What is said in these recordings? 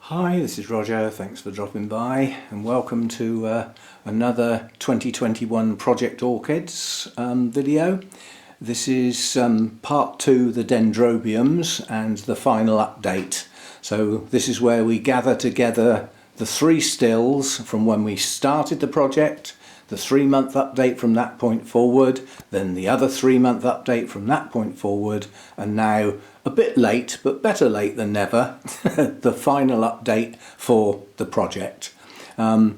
Hi, this is Roger, thanks for dropping by and welcome to another 2021 Project Orchids video. This is part 2, the Dendrobiums, and the final update. So this is where we gather together the 3 stills from when we started the project, the 3-month update from that point forward, then the other 3-month update from that point forward, and now, a bit late, but better late than never, the final update for the project. I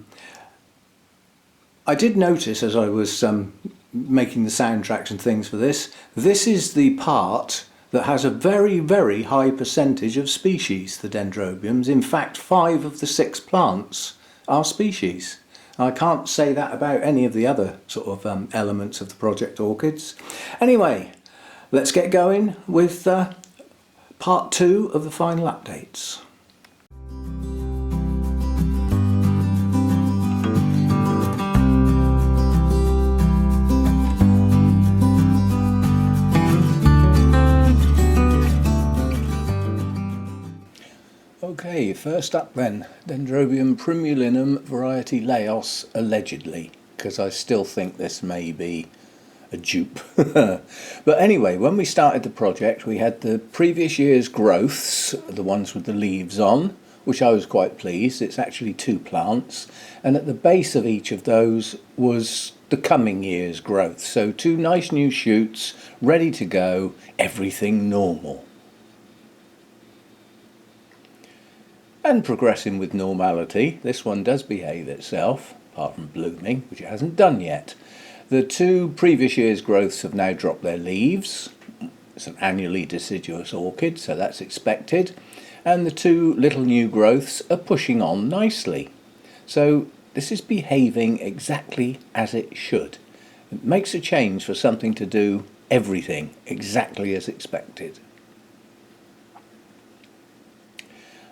did notice as I was making the soundtracks and things for this is the part that has a very, very high percentage of species, the Dendrobiums. In fact, 5 of the 6 plants are species. I can't say that about any of the other sort of elements of the Project Orchids. Anyway, let's get going with part 2 of the final updates. Okay, first up then, Dendrobium primulinum variety Laos, allegedly, because I still think this may be a dupe. But anyway, when we started the project we had the previous year's growths, the ones with the leaves on, which I was quite pleased. It's actually 2 plants, and at the base of each of those was the coming year's growth. So 2 nice new shoots, ready to go, everything normal. And progressing with normality, this one does behave itself, apart from blooming, which it hasn't done yet. The 2 previous year's growths have now dropped their leaves. It's an annually deciduous orchid, so that's expected. And the 2 little new growths are pushing on nicely. So this is behaving exactly as it should. It makes a change for something to do everything exactly as expected.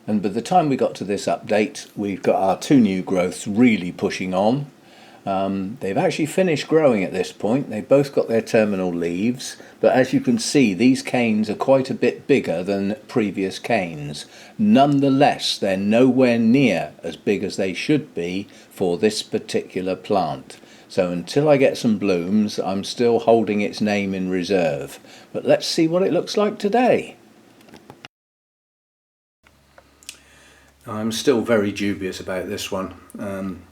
And by the time we got to this update, we've got our 2 new growths really pushing on. They've actually finished growing at this point. They've both got their terminal leaves, but as you can see, these canes are quite a bit bigger than previous canes. Nonetheless, they're nowhere near as big as they should be for this particular plant. So until I get some blooms, I'm still holding its name in reserve. But let's see what it looks like today. I'm still very dubious about this one.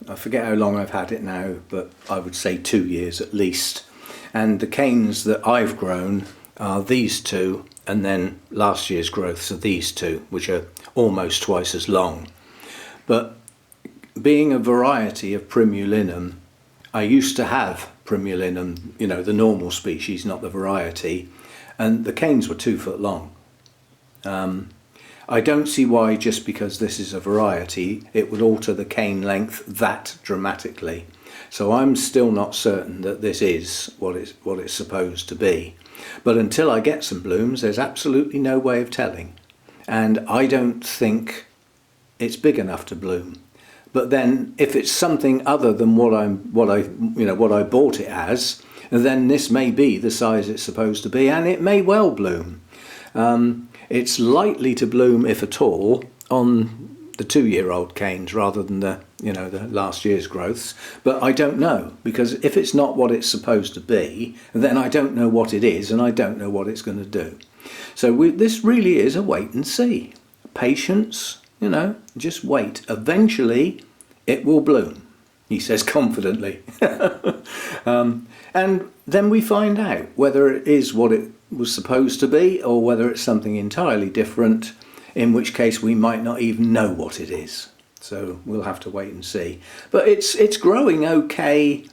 I forget how long I've had it now, but I would say 2 years at least. And the canes that I've grown are these 2, and then last year's growths are these 2, which are almost twice as long. But being a variety of primulinum, I used to have primulinum, you know, the normal species, not the variety, and the canes were 2 foot long. I don't see why, just because this is a variety, it would alter the cane length that dramatically. So I'm still not certain that this is what it's supposed to be. But until I get some blooms, there's absolutely no way of telling. And I don't think it's big enough to bloom. But then, if it's something other than what I bought it as, then this may be the size it's supposed to be, and it may well bloom. It's likely to bloom, if at all, on the 2-year-old canes rather than the last year's growths. But I don't know, because if it's not what it's supposed to be, then I don't know what it is, and I don't know what it's going to do. So this really is a wait and see. Patience, just wait. Eventually, it will bloom, he says confidently. And then we find out whether it is what it was supposed to be, or whether it's something entirely different, in which case we might not even know what it is. So we'll have to wait and see. But it's growing okay,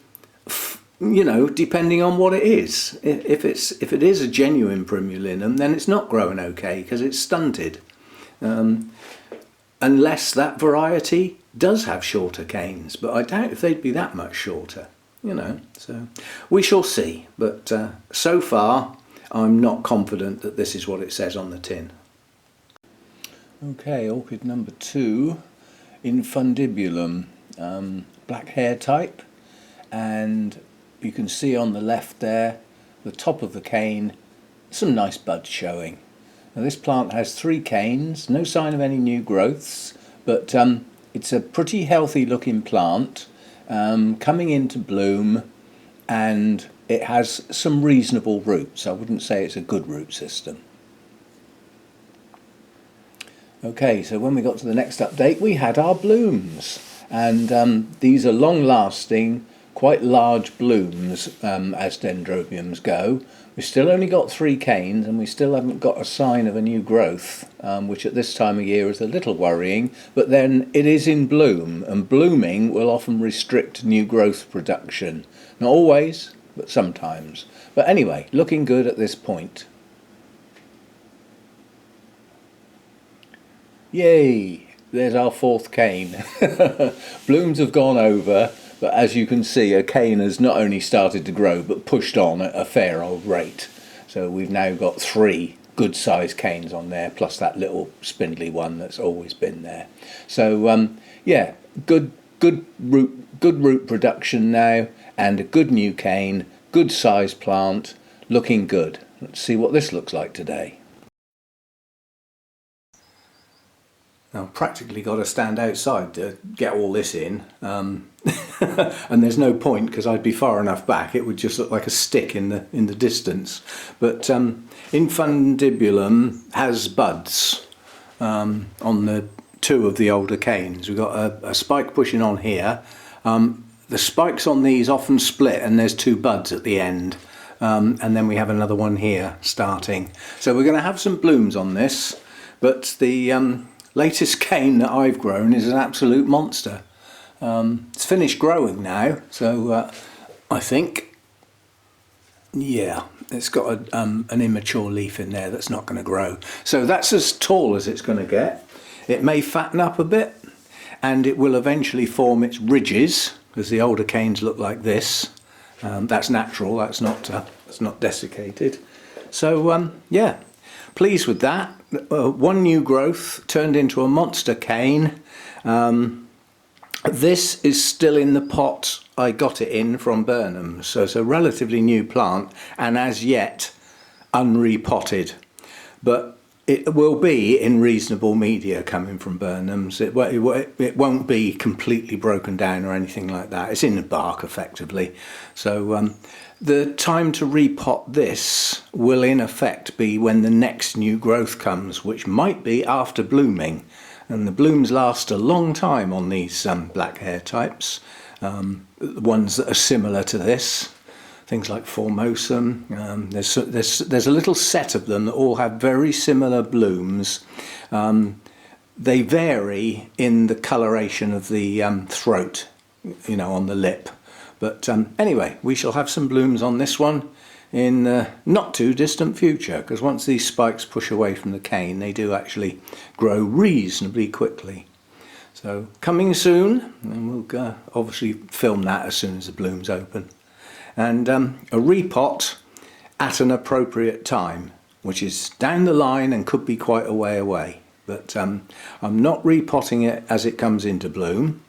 depending on what it is. If it is a genuine primulinum, then it's not growing okay because it's stunted. Unless that variety does have shorter canes, but I doubt if they'd be that much shorter. So we shall see. But so far, I'm not confident that this is what it says on the tin. Okay, orchid number 2, infundibulum, black hair type, and you can see on the left there, the top of the cane, some nice buds showing. Now this plant has 3 canes, no sign of any new growths, but it's a pretty healthy looking plant, coming into bloom, and it has some reasonable roots. I wouldn't say it's a good root system. Okay, so when we got to the next update, we had our blooms, and these are long-lasting, quite large blooms as Dendrobiums go. We've still only got 3 canes, and we still haven't got a sign of a new growth, which at this time of year is a little worrying, but then it is in bloom, and blooming will often restrict new growth production. Not always, but sometimes. But anyway, looking good at this point. Yay! There's our 4th cane. Blooms have gone over, but as you can see, a cane has not only started to grow, but pushed on at a fair old rate. So we've now got 3 good sized canes on there, plus that little spindly one that's always been there. So yeah, good root production now, and a good new cane, good sized plant, looking good. Let's see what this looks like today. Now, I've practically got to stand outside to get all this in, and there's no point because I'd be far enough back. It would just look like a stick in the distance. But infundibulum has buds on the 2 of the older canes. We've got a spike pushing on here. The spikes on these often split, and there's 2 buds at the end, and then we have another one here starting. So we're going to have some blooms on this, but the latest cane that I've grown is an absolute monster. It's finished growing now, so I think, yeah, it's got an immature leaf in there that's not going to grow. So that's as tall as it's going to get. It may fatten up a bit, and it will eventually form its ridges, because the older canes look like this. That's natural, that's not desiccated. So yeah, pleased with that. 1 new growth turned into a monster cane. This is still in the pot I got it in from Burnham, so it's a relatively new plant and as yet unrepotted, but it will be in reasonable media coming from Burnham's. It won't be completely broken down or anything like that. It's in the bark effectively. So the time to repot this will in effect be when the next new growth comes, which might be after blooming. And the blooms last a long time on these black hair types, the ones that are similar to this. Things like Formosum. There's a little set of them that all have very similar blooms. They vary in the coloration of the throat, you know, on the lip. But anyway, we shall have some blooms on this one in the not too distant future, because once these spikes push away from the cane, they do actually grow reasonably quickly. So coming soon, and we'll obviously film that as soon as the blooms open. And a repot at an appropriate time, which is down the line and could be quite a way away. But I'm not repotting it as it comes into bloom.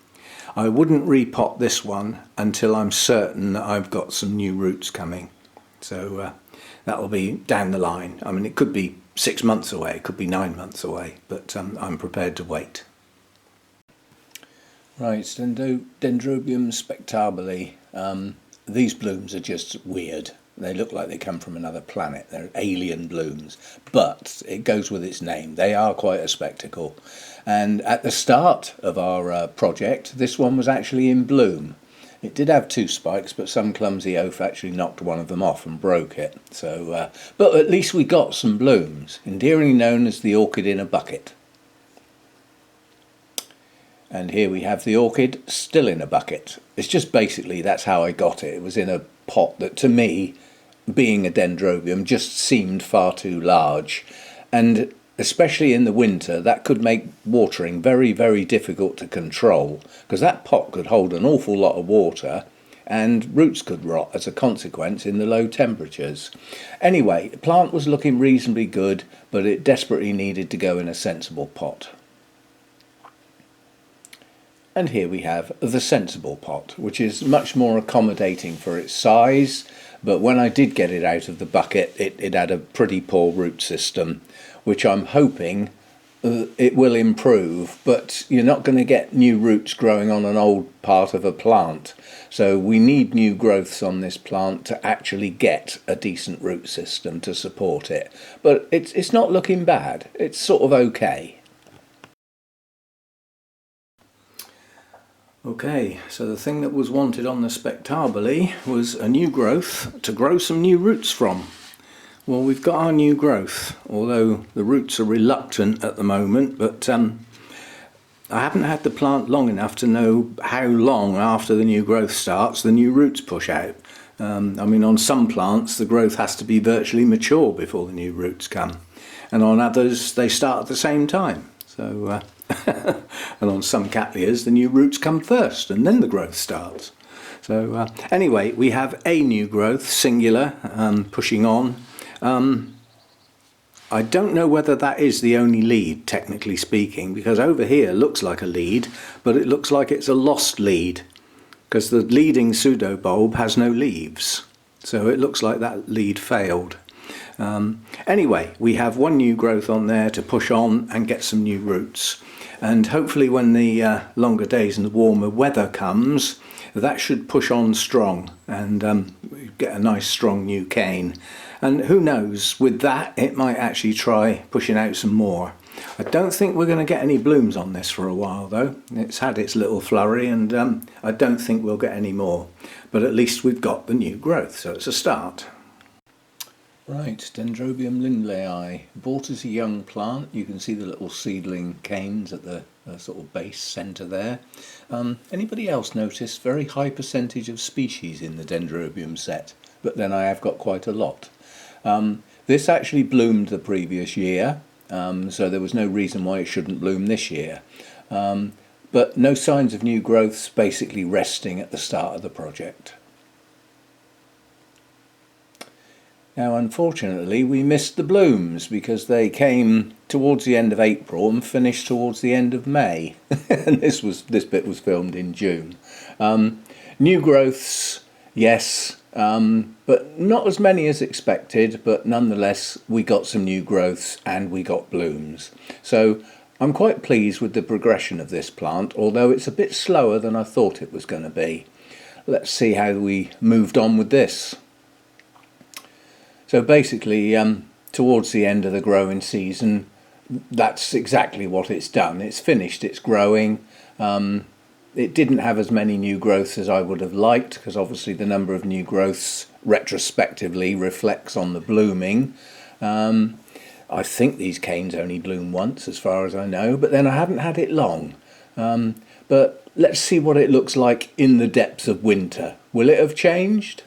I wouldn't repot this one until I'm certain that I've got some new roots coming. So that'll be down the line. I mean, it could be 6 months away, it could be 9 months away, but I'm prepared to wait. Right, Dendrobiums spectabile. These blooms are just weird. They look like they come from another planet. They're alien blooms, but it goes with its name. They are quite a spectacle. And at the start of our project, this one was actually in bloom. It did have 2 spikes, but some clumsy oaf actually knocked one of them off and broke it. So, but at least we got some blooms, endearingly known as the orchid in a bucket. And here we have the orchid still in a bucket. It's just basically that's how I got it. It was in a pot that, to me, being a dendrobium, just seemed far too large. And especially in the winter, that could make watering very, very difficult to control, because that pot could hold an awful lot of water and roots could rot as a consequence in the low temperatures. Anyway, the plant was looking reasonably good, but it desperately needed to go in a sensible pot. And here we have the sensible pot, which is much more accommodating for its size, but when I did get it out of the bucket, it had a pretty poor root system, which I'm hoping it will improve, but you're not going to get new roots growing on an old part of a plant. So we need new growths on this plant to actually get a decent root system to support it. But it's not looking bad. It's sort of okay. Okay, so the thing that was wanted on the spectabile was a new growth to grow some new roots from. Well, we've got our new growth, although the roots are reluctant at the moment, but I haven't had the plant long enough to know how long after the new growth starts the new roots push out. I mean, on some plants the growth has to be virtually mature before the new roots come, and on others they start at the same time. So, and on some Cattleyas the new roots come first and then the growth starts. So anyway, we have a new growth, singular, pushing on. I don't know whether that is the only lead, technically speaking, because over here looks like a lead, but it looks like it's a lost lead, because the leading pseudobulb has no leaves. So it looks like that lead failed. Anyway, we have one new growth on there to push on and get some new roots. And hopefully when the longer days and the warmer weather comes, that should push on strong and get a nice strong new cane. And who knows, with that it might actually try pushing out some more. I don't think we're going to get any blooms on this for a while though. It's had its little flurry, and I don't think we'll get any more. But at least we've got the new growth, so it's a start. Right, Dendrobium lindleyi, bought as a young plant. You can see the little seedling canes at the sort of base centre there. Anybody else notice very high percentage of species in the Dendrobium set? But then I have got quite a lot. This actually bloomed the previous year, so there was no reason why it shouldn't bloom this year. But no signs of new growths, basically resting at the start of the project. Now unfortunately we missed the blooms because they came towards the end of April and finished towards the end of May. And this bit was filmed in June. New growths, yes, but not as many as expected, but nonetheless we got some new growths and we got blooms. So I'm quite pleased with the progression of this plant, although it's a bit slower than I thought it was going to be. Let's see how we moved on with this. So basically, towards the end of the growing season, that's exactly what it's done. It's finished its growing. It didn't have as many new growths as I would have liked, because obviously the number of new growths retrospectively reflects on the blooming. I think these canes only bloom once, as far as I know, but then I haven't had it long. But let's see what it looks like in the depths of winter. Will it have changed?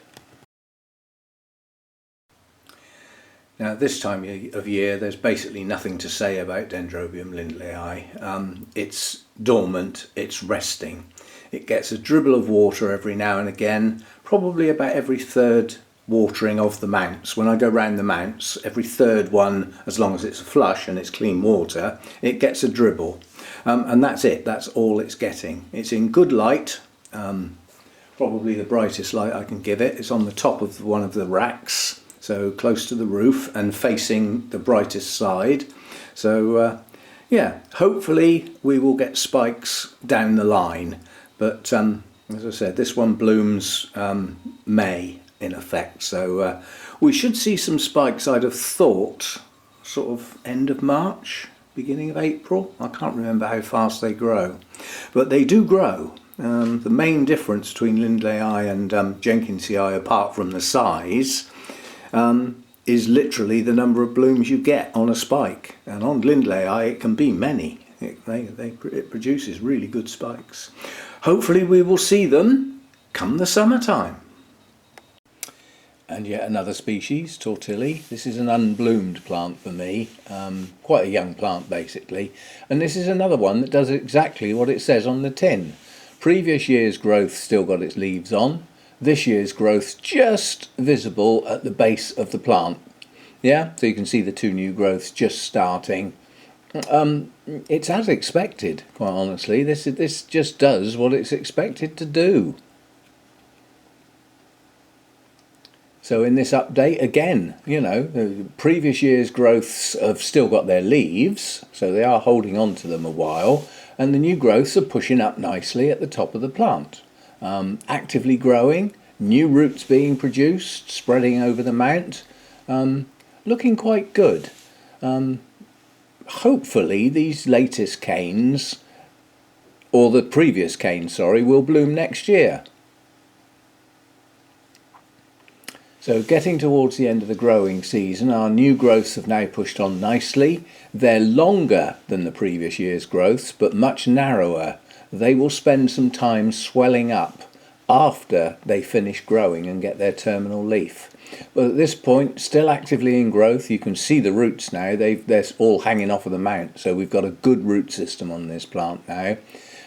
Now this time of year there's basically nothing to say about Dendrobium lindleyi. It's dormant, it's resting. It gets a dribble of water every now and again, probably about every third watering of the mounts. When I go round the mounts, every third one, as long as it's a flush and it's clean water, it gets a dribble. And that's it, that's all it's getting. It's in good light, probably the brightest light I can give it. It's on the top of one of the racks, so close to the roof and facing the brightest side. So yeah, hopefully we will get spikes down the line, but as I said, this one blooms May in effect, so we should see some spikes, I'd have thought, sort of end of March, beginning of April. I can't remember how fast they grow, but they do grow. The main difference between lindleyi and Jenkinsii, apart from the size, is literally the number of blooms you get on a spike. And on lindleyi it can be many. It produces really good spikes. Hopefully we will see them come the summertime. And yet another species, tortile. This is an unbloomed plant for me, quite a young plant basically. And this is another one that does exactly what it says on the tin. Previous year's growth still got its leaves on. This year's growth just visible at the base of the plant. Yeah, so you can see the two new growths just starting. It's as expected, quite honestly. This just does what it's expected to do. So in this update, again, you know, the previous year's growths have still got their leaves, so they are holding on to them a while, and the new growths are pushing up nicely at the top of the plant. Actively growing, new roots being produced, spreading over the mount, looking quite good. Hopefully these latest canes, or the previous canes, sorry, will bloom next year. So getting towards the end of the growing season, our new growths have now pushed on nicely. They're longer than the previous year's growths, but much narrower. They will spend some time swelling up after they finish growing and get their terminal leaf. But at this point, still actively in growth. You can see the roots now. They're all hanging off of the mount, so we've got a good root system on this plant now.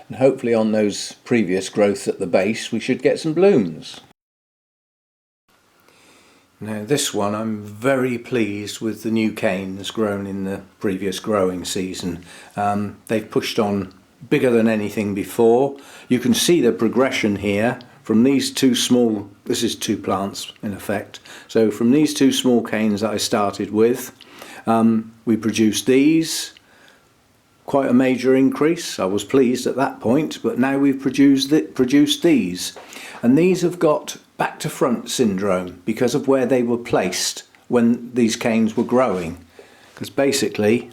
And hopefully on those previous growths at the base, we should get some blooms. Now this one, I'm very pleased with the new canes grown in the previous growing season. They've pushed on bigger than anything before. You can see the progression here from these two small, this is two plants in effect, so from these two small canes that I started with, we produced these, quite a major increase. I was pleased at that point, but now we've produced these, and these have got back to front syndrome because of where they were placed when these canes were growing, because basically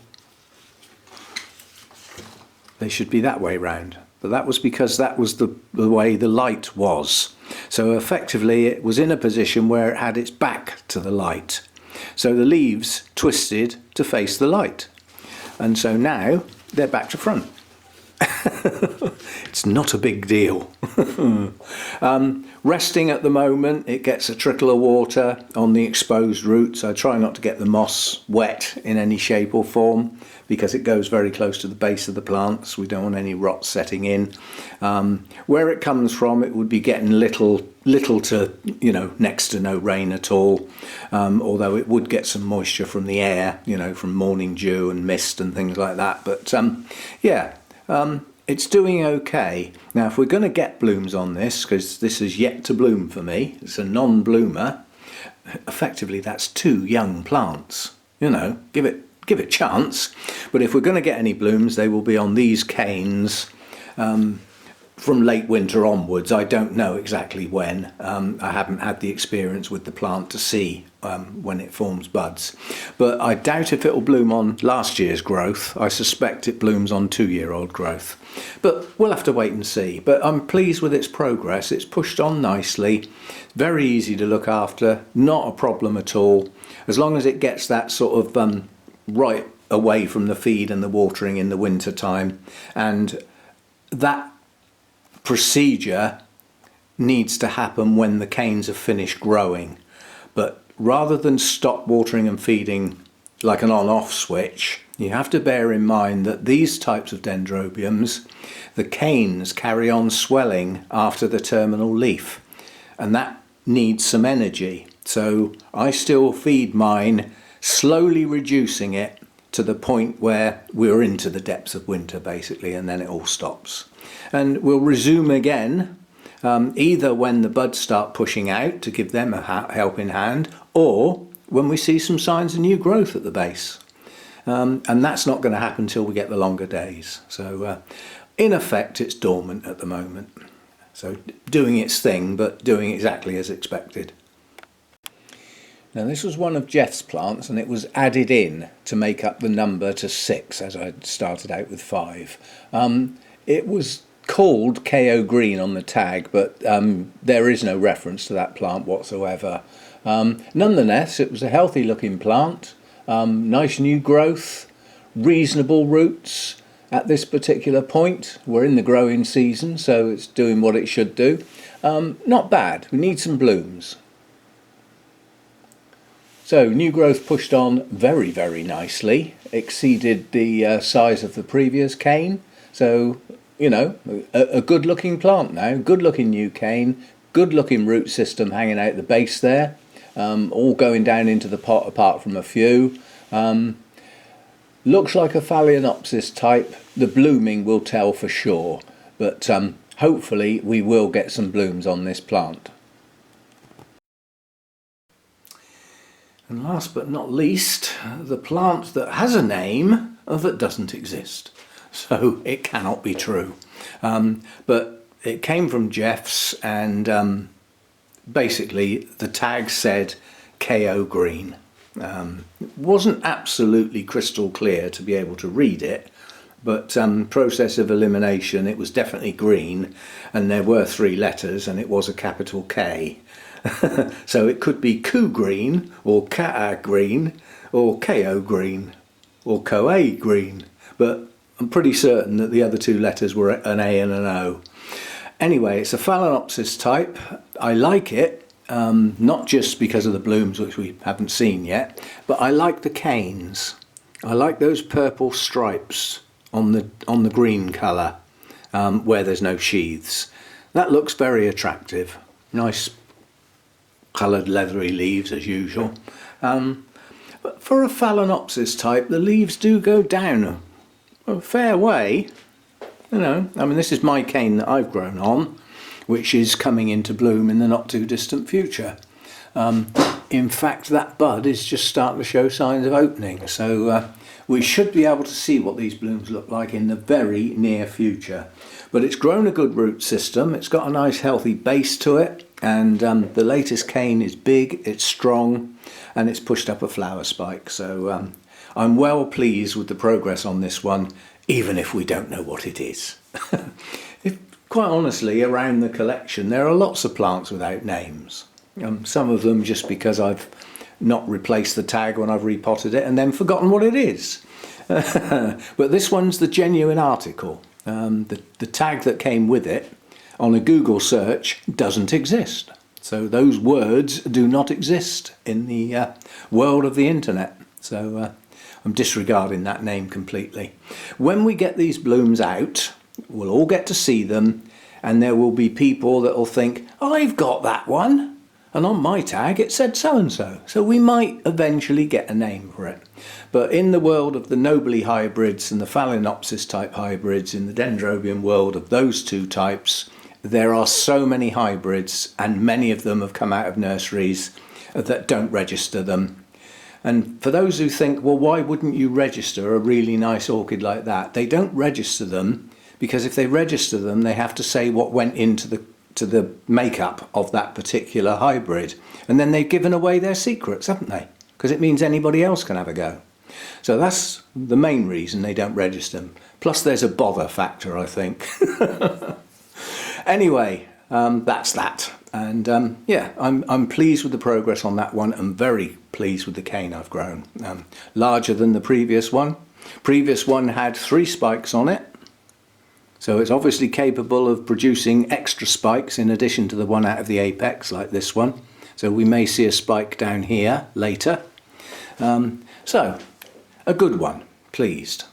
they should be that way round, but that was because that was the way the light was. So effectively it was in a position where it had its back to the light, so the leaves twisted to face the light, and so now they're back to front. It's not a big deal. Resting at the moment, it gets a trickle of water on the exposed roots. I try not to get the moss wet in any shape or form because it goes very close to the base of the plants. We don't want any rot setting in. Where it comes from, it would be getting little to, you know, next to no rain at all, although it would get some moisture from the air, you know, from morning dew and mist and things like that. But yeah, it's doing okay. Now if we're going to get blooms on this, because this is yet to bloom for me, it's a non-bloomer, effectively that's two young plants, you know, give it a chance. But if we're going to get any blooms, they will be on these canes from late winter onwards. I don't know exactly when. I haven't had the experience with the plant to see when it forms buds, but I doubt if it will bloom on last year's growth. I suspect it blooms on 2-year-old growth, but we'll have to wait and see. But I'm pleased with its progress. It's pushed on nicely, very easy to look after, not a problem at all, as long as it gets that sort of right away from the feed and the watering in the winter time. And that procedure needs to happen when the canes have finished growing. But rather than stop watering and feeding like an on-off switch, you have to bear in mind that these types of dendrobiums, the canes carry on swelling after the terminal leaf, and that needs some energy. So I still feed mine, slowly reducing it to the point where we're into the depths of winter basically, and then it all stops. And we'll resume again either when the buds start pushing out to give them a helping hand, or when we see some signs of new growth at the base. And that's not going to happen until we get the longer days. So in effect it's dormant at the moment. So doing its thing, but doing exactly as expected. Now this was one of Jeff's plants, and it was added in to make up the number to 6, as I started out with 5. It was called Kao Green on the tag, but there is no reference to that plant whatsoever. Nonetheless, it was a healthy looking plant, nice new growth, reasonable roots at this particular point. We're in the growing season, so it's doing what it should do. Not bad. We need some blooms. So new growth pushed on very, very nicely, exceeded the size of the previous cane. So, you know, a good looking plant now, good looking new cane, good looking root system hanging out the base there, all going down into the pot apart from a few. Looks like a Phalaenopsis type. The blooming will tell for sure, but hopefully we will get some blooms on this plant. And last but not least, the plant that has a name that doesn't exist. So it cannot be true. But it came from Jeff's, and basically the tag said Kao Green. It wasn't absolutely crystal clear to be able to read it, but process of elimination, it was definitely green, and there were 3 letters, and it was a capital K. So it could be Kao Green, or Kao Green, or Kao Green, or Koa Green, but I'm pretty certain that the other 2 letters were an A and an O. Anyway, it's a Phalaenopsis type. I like it, not just because of the blooms, which we haven't seen yet, but I like the canes. I like those purple stripes on the green colour, where there's no sheaths. That looks very attractive. Nice coloured leathery leaves as usual. But for a Phalaenopsis type, the leaves do go down a fair way. You know, I mean, this is my cane that I've grown on, which is coming into bloom in the not too distant future. In fact, that bud is just starting to show signs of opening, so we should be able to see what these blooms look like in the very near future. But it's grown a good root system, it's got a nice healthy base to it, and the latest cane is big, it's strong, and it's pushed up a flower spike. So I'm well pleased with the progress on this one, even if we don't know what it is. Quite honestly, around the collection there are lots of plants without names. Some of them just because I've not replaced the tag when I've repotted it and then forgotten what it is. But this one's the genuine article. The tag that came with it on a Google search doesn't exist. So those words do not exist in the world of the internet. So I'm disregarding that name completely. When we get these blooms out, we'll all get to see them, and there will be people that will think, I've got that one, and on my tag it said so-and-so. So we might eventually get a name for it. But in the world of the nobly hybrids and the Phalaenopsis type hybrids, in the Dendrobium world of those 2 types, there are so many hybrids, and many of them have come out of nurseries that don't register them. And for those who think, well, why wouldn't you register a really nice orchid like that? They don't register them because if they register them, they have to say what went into the makeup of that particular hybrid. And then they've given away their secrets, haven't they? Because it means anybody else can have a go. So that's the main reason they don't register them. Plus there's a bother factor, I think. Anyway, that's that. And yeah, I'm pleased with the progress on that one. I'm very pleased with the cane I've grown. Larger than the previous one. Previous one had 3 spikes on it. So it's obviously capable of producing extra spikes in addition to the one out of the apex like this one. So we may see a spike down here later. So a good one, pleased.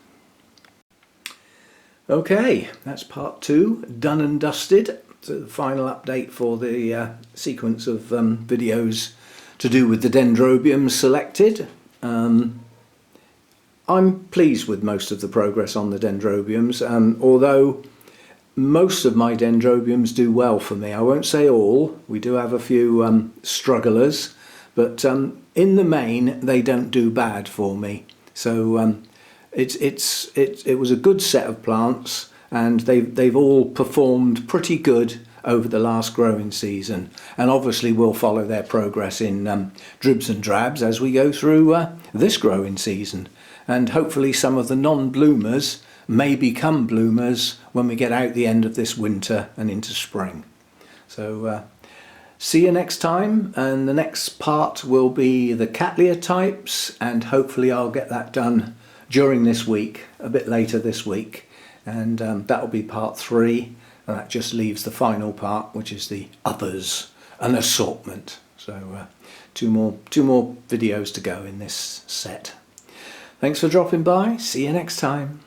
Okay, that's part 2, done and dusted. So the final update for the sequence of videos to do with the Dendrobiums selected. I'm pleased with most of the progress on the Dendrobiums, although most of my Dendrobiums do well for me. I won't say all, we do have a few strugglers, but in the main they don't do bad for me. So it was a good set of plants, and they've all performed pretty good over the last growing season, and obviously we'll follow their progress in dribs and drabs as we go through this growing season. And hopefully some of the non-bloomers may become bloomers when we get out the end of this winter and into spring. So see you next time, and the next part will be the Cattleya types, and hopefully I'll get that done during this week, a bit later this week, and that'll be part 3, and that just leaves the final part, which is the others, an assortment. So two more videos to go in this set. Thanks for dropping by. See you next time.